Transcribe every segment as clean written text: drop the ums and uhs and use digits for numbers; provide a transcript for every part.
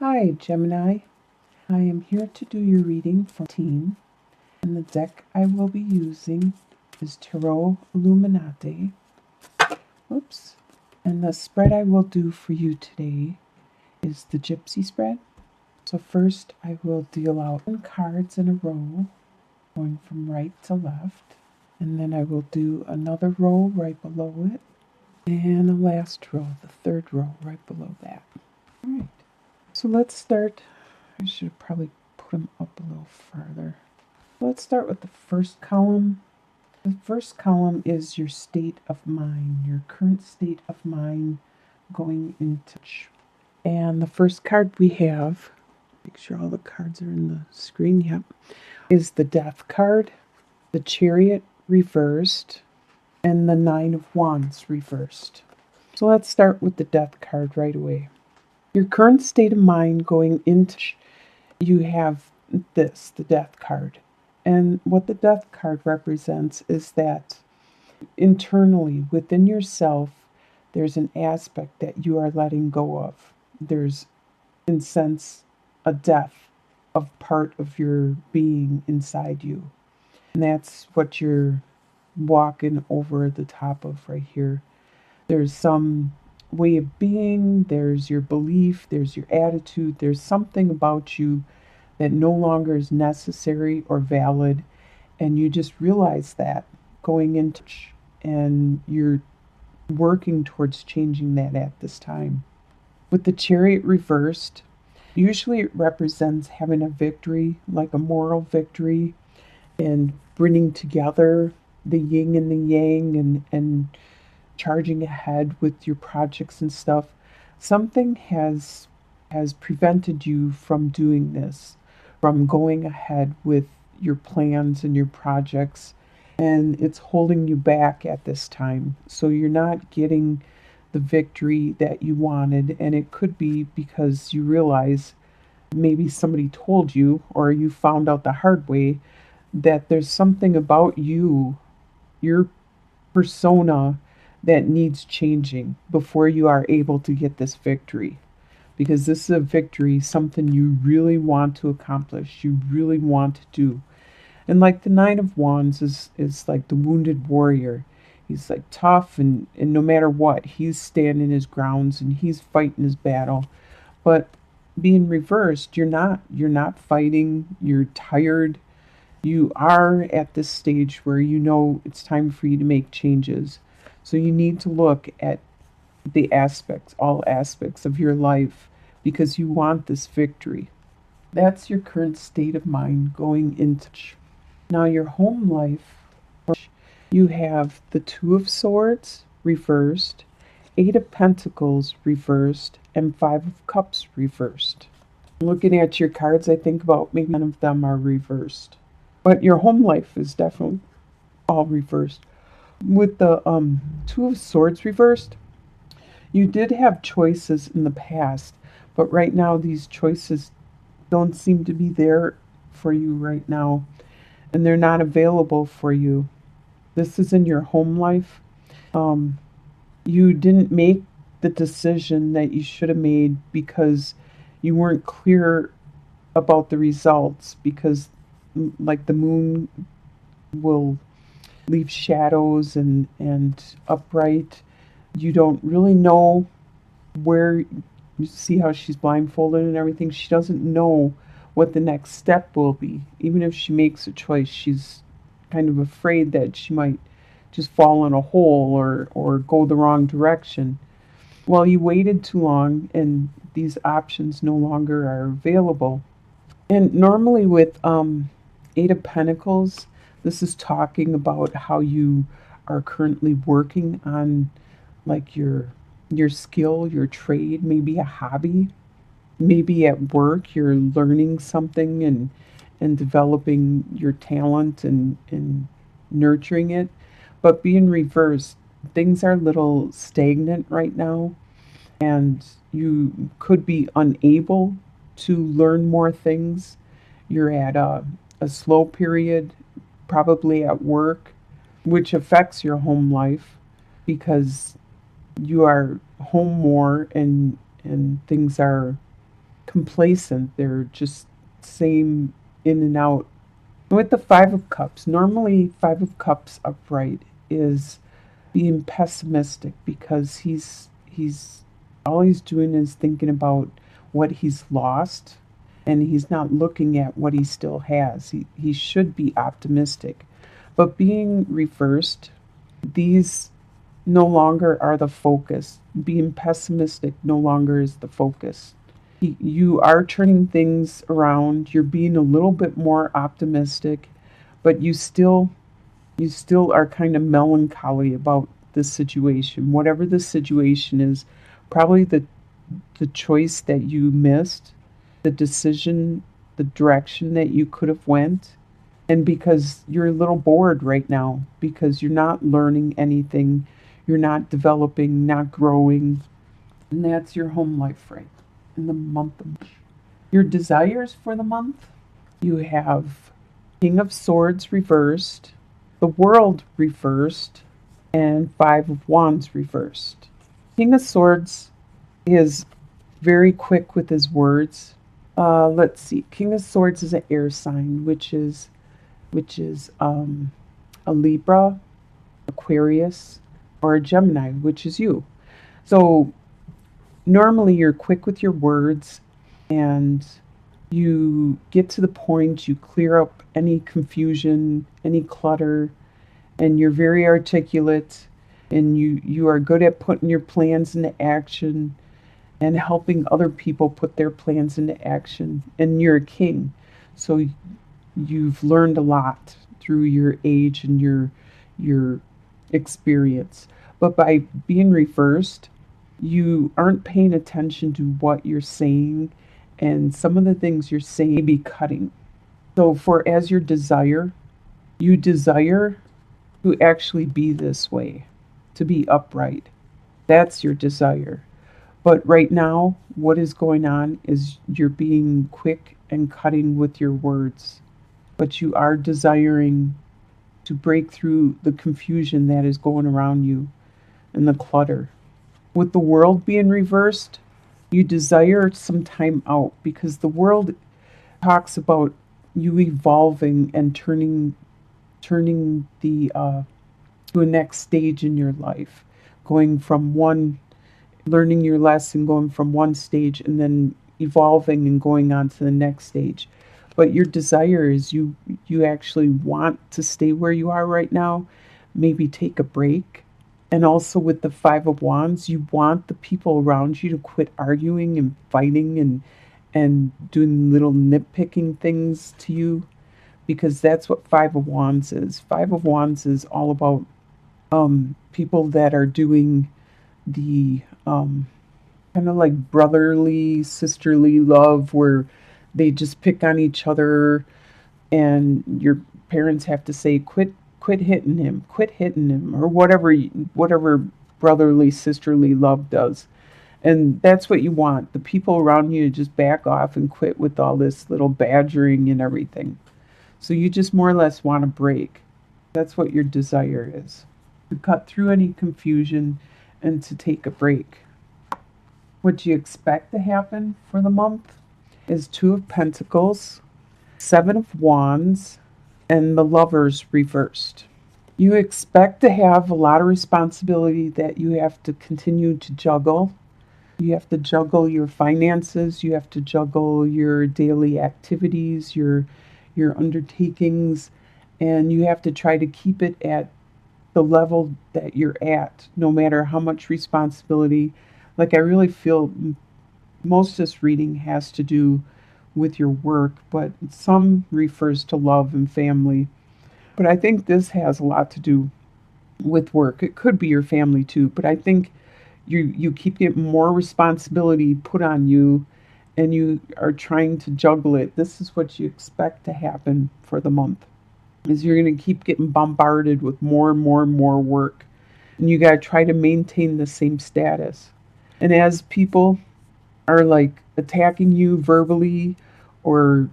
Hi, Gemini. I am here to do your reading for team, and the deck I will be using is Tarot Illuminati. Oops. And the spread I will do for you today is the Gypsy spread. So first I will deal out 10 cards in a row, going from right to left. And then I will do another row right below it, and a last row, the third row right below that. All right. So let's start. I should probably put them up a little farther. Let's start with the first column. The first column is your state of mind, your current state of mind going into. And the first card we have, make sure all the cards are in the screen, yep, is the Death card, the Chariot reversed, and the Nine of Wands reversed. So let's start with the Death card right away. Your current state of mind going into, you have this, the Death card. And what the Death card represents is that internally, within yourself, there's an aspect that you are letting go of. There's, in a sense, a death of part of your being inside you. And that's what you're walking over the top of right here. There's some way of being, there's your belief, there's your attitude, there's something about you that no longer is necessary or valid, and you just realize that going into, and you're working towards changing that at this time. With the Chariot reversed, usually it represents having a victory, like a moral victory, and bringing together the yin and the yang, and charging ahead with your projects and stuff. Something has prevented you from doing this, from going ahead with your plans and your projects, and it's holding you back at this time. So you're not getting the victory that you wanted, and it could be because you realize maybe somebody told you, or you found out the hard way, that there's something about you, your persona, that needs changing before you are able to get this victory. Because this is a victory, something you really want to accomplish, you really want to do. And like the Nine of Wands is like the wounded warrior. He's like tough, and no matter what, he's standing his grounds and he's fighting his battle. But being reversed, you're not fighting, you're tired. You are at this stage where you know it's time for you to make changes. So you need to look at the aspects, all aspects of your life, because you want this victory. That's your current state of mind going into. Now your home life, you have the Two of Swords reversed, Eight of Pentacles reversed, and Five of Cups reversed. Looking at your cards, I think about maybe none of them are reversed. But your home life is definitely all reversed. With the Two of Swords reversed, you did have choices in the past, but right now these choices don't seem to be there for you right now, and they're not available for you. This is in your home life. You didn't make the decision that you should have made because you weren't clear about the results, because like the moon will leave shadows and upright. You don't really know where, you see how she's blindfolded and everything. She doesn't know what the next step will be. Even if she makes a choice, she's kind of afraid that she might just fall in a hole or go the wrong direction. Well, you waited too long, and these options no longer are available. And normally with Eight of Pentacles, this is talking about how you are currently working on like your skill, your trade, maybe a hobby. Maybe at work you're learning something and developing your talent and nurturing it. But being reversed, things are a little stagnant right now, and you could be unable to learn more things. You're at a slow period, probably at work, which affects your home life because you are home more, and things are complacent. They're just same in and out. With the Five of Cups, normally Five of Cups upright is being pessimistic because he's all he's doing is thinking about what he's lost, and he's not looking at what he still has. He should be optimistic. But being reversed, these no longer are the focus. Being pessimistic no longer is the focus. You are turning things around. You're being a little bit more optimistic, but you still are kind of melancholy about the situation. Whatever the situation is, probably the choice that you missed, the decision, the direction that you could have went, and because you're a little bored right now because you're not learning anything, you're not developing, not growing, and that's your home life right in the month of March. Your desires for the month, you have King of Swords reversed, the World reversed, and Five of Wands reversed. King of Swords is very quick with his words. Let's see. King of Swords is an air sign, which is a Libra, Aquarius, or a Gemini, which is you. So normally you're quick with your words and you get to the point, you clear up any confusion, any clutter, and you're very articulate, and you are good at putting your plans into action and helping other people put their plans into action. And you're a king, so you've learned a lot through your age and your experience. But by being reversed, you aren't paying attention to what you're saying, and some of the things you're saying may be cutting. So for as your desire, you desire to actually be this way, to be upright. That's your desire. But right now, what is going on is you're being quick and cutting with your words. But you are desiring to break through the confusion that is going around you and the clutter. With the World being reversed, you desire some time out because the World talks about you evolving and turning the to a next stage in your life, going from one, learning your lesson, going from one stage and then evolving and going on to the next stage. But your desire is you actually want to stay where you are right now, maybe take a break. And also with the Five of Wands, you want the people around you to quit arguing and fighting and doing little nitpicking things to you, because that's what Five of Wands is. Five of Wands is all about people that are doing the kind of like brotherly, sisterly love where they just pick on each other, and your parents have to say, quit hitting him, or whatever brotherly, sisterly love does. And that's what you want. The people around you to just back off and quit with all this little badgering and everything. So you just more or less want a break. That's what your desire is. To cut through any confusion and to take a break. What you expect to happen for the month is Two of Pentacles, Seven of Wands, and the Lovers reversed. You expect to have a lot of responsibility that you have to continue to juggle. You have to juggle your finances, you have to juggle your daily activities, your undertakings, and you have to try to keep it at the level that you're at, no matter how much responsibility. Like, I really feel most of this reading has to do with your work, but some refers to love and family. But I think this has a lot to do with work. It could be your family too, but I think you keep getting more responsibility put on you, and you are trying to juggle it. This is what you expect to happen for the month, is you're going to keep getting bombarded with more and more and more work, and you got to try to maintain the same status. And as people are like attacking you verbally or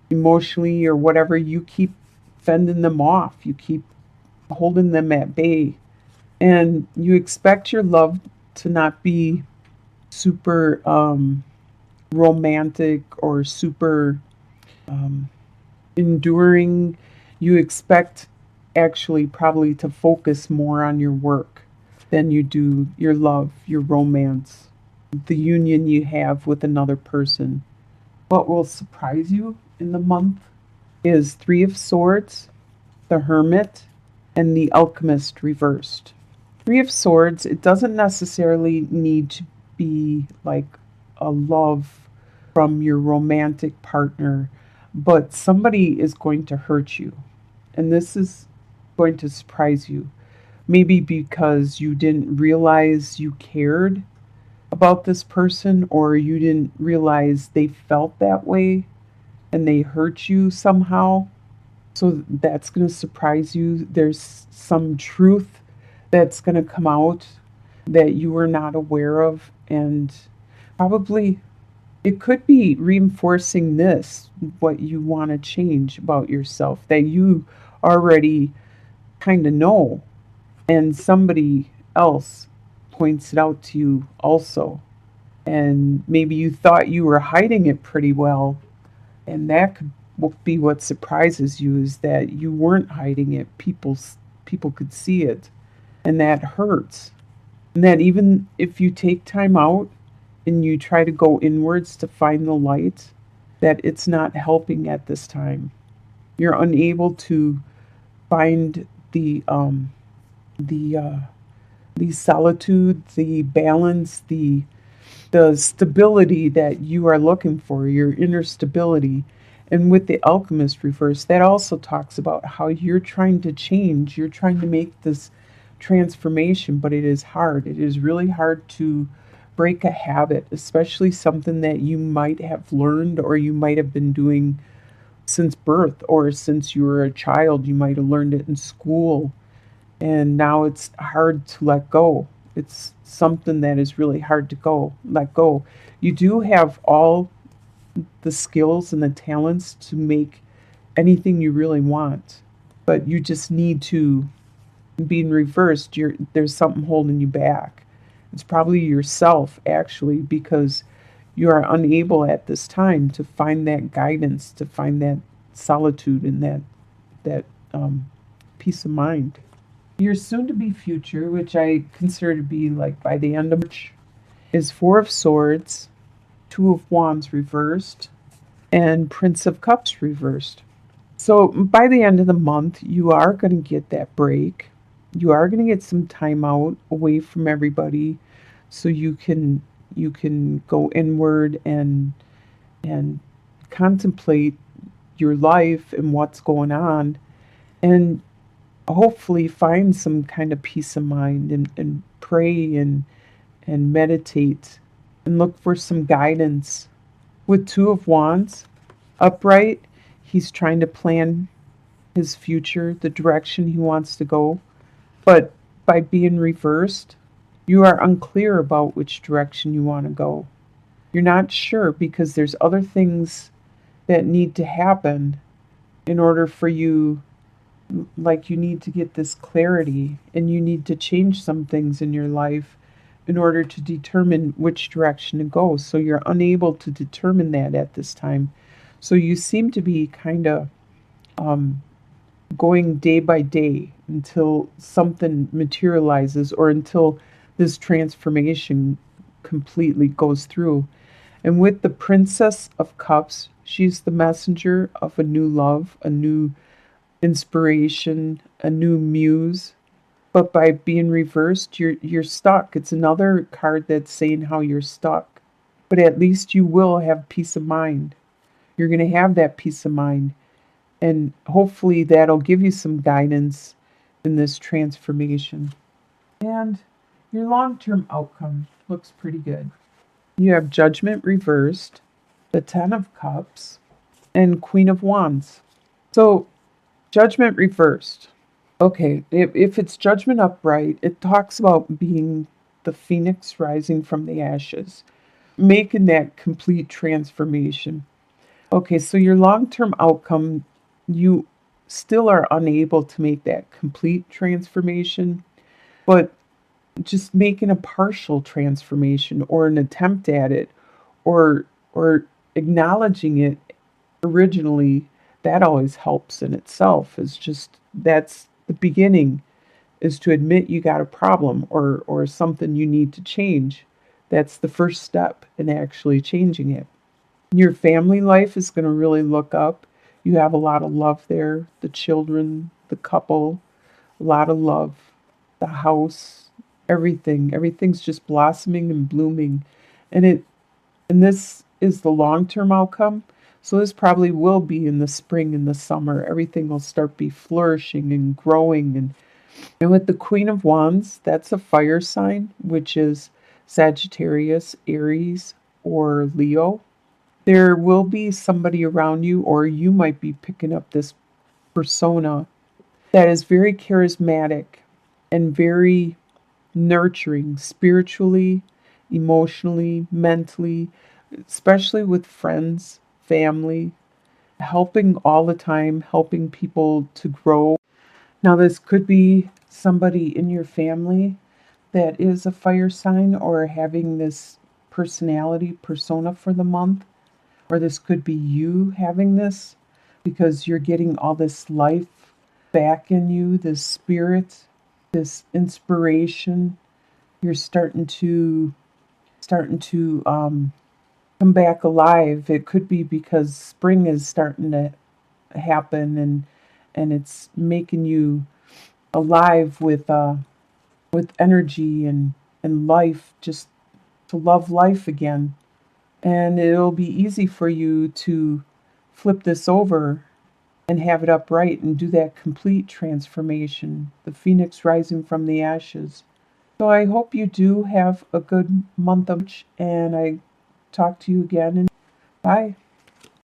emotionally or whatever, you keep fending them off. You keep holding them at bay. And you expect your love to not be super romantic or super enduring. You expect actually probably to focus more on your work than you do your love, your romance, the union you have with another person. What will surprise you in the month is Three of Swords, the Hermit, and the Alchemist reversed. Three of Swords, it doesn't necessarily need to be like a love from your romantic partner, but somebody is going to hurt you. And this is going to surprise you. Maybe because you didn't realize you cared about this person, or you didn't realize they felt that way and they hurt you somehow. So that's going to surprise you. There's some truth that's going to come out that you were not aware of, and probably it could be reinforcing this, what you want to change about yourself that you already kind of know, and somebody else points it out to you also. And maybe you thought you were hiding it pretty well, and that could be what surprises you, is that you weren't hiding it. People could see it, and that hurts. And that even if you take time out and you try to go inwards to find the light, that it's not helping at this time. You're unable to find the the solitude, the balance, the stability that you are looking for, your inner stability. And with the Alchemist reverse, that also talks about how you're trying to change, you're trying to make this transformation, but it is hard. It is really hard to break a habit, especially something that you might have learned or you might have been doing since birth, or since you were a child. You might have learned it in school, and now it's hard to let go. It's something that is really hard to let go. You do have all the skills and the talents to make anything you really want, but you just need to be in reversed. There's something holding you back. It's probably yourself, actually, because you are unable at this time to find that guidance, to find that solitude and that peace of mind. Your soon-to-be future, which I consider to be like by the end of March, is Four of Swords, Two of Wands reversed, and Prince of Cups reversed. So by the end of the month, you are going to get that break. You are going to get some time out away from everybody, so you can go inward and contemplate your life and what's going on, and hopefully find some kind of peace of mind, and pray and meditate and look for some guidance. With Two of Wands upright, he's trying to plan his future, the direction he wants to go. But by being reversed, you are unclear about which direction you want to go. You're not sure because there's other things that need to happen in order for you. Like, you need to get this clarity, and you need to change some things in your life in order to determine which direction to go. So you're unable to determine that at this time. So you seem to be kind of going day by day until something materializes, or until this transformation completely goes through. And with the Princess of Cups, she's the messenger of a new love, a new inspiration, a new muse. But by being reversed, you're stuck. It's another card that's saying how you're stuck. But at least you will have peace of mind. You're going to have that peace of mind. And hopefully that'll give you some guidance in this transformation. And your long-term outcome looks pretty good. You have Judgment reversed, the Ten of Cups, and Queen of Wands. So, Judgment reversed. Okay, if it's Judgment upright, it talks about being the phoenix rising from the ashes, making that complete transformation. Okay, so your long-term outcome, you still are unable to make that complete transformation, but just making a partial transformation or an attempt at it, or or acknowledging it originally, that always helps in itself. Is just that's the beginning, is to admit you got a problem or something you need to change. That's the first step in actually changing it. Your family life is going to really look up. You have a lot of love there, the children, the couple, a lot of love, the house, everything. Everything's just blossoming and blooming. And this is the long-term outcome. So this probably will be in the spring and the summer. Everything will start be flourishing and growing. And with the Queen of Wands, that's a fire sign, which is Sagittarius, Aries, or Leo. There will be somebody around you, or you might be picking up this persona that is very charismatic and very nurturing spiritually, emotionally, mentally, especially with friends, family, helping all the time, helping people to grow. Now, this could be somebody in your family that is a fire sign or having this personality persona for the month, or this could be you having this because you're getting all this life back in you, this spirit, this inspiration. You're starting to come back alive. It could be because spring is starting to happen, and it's making you alive with energy and life, just to love life again. And it'll be easy for you to flip this over and have it upright and do that complete transformation, the phoenix rising from the ashes. So I hope you do have a good month of March, and I talk to you again, and bye.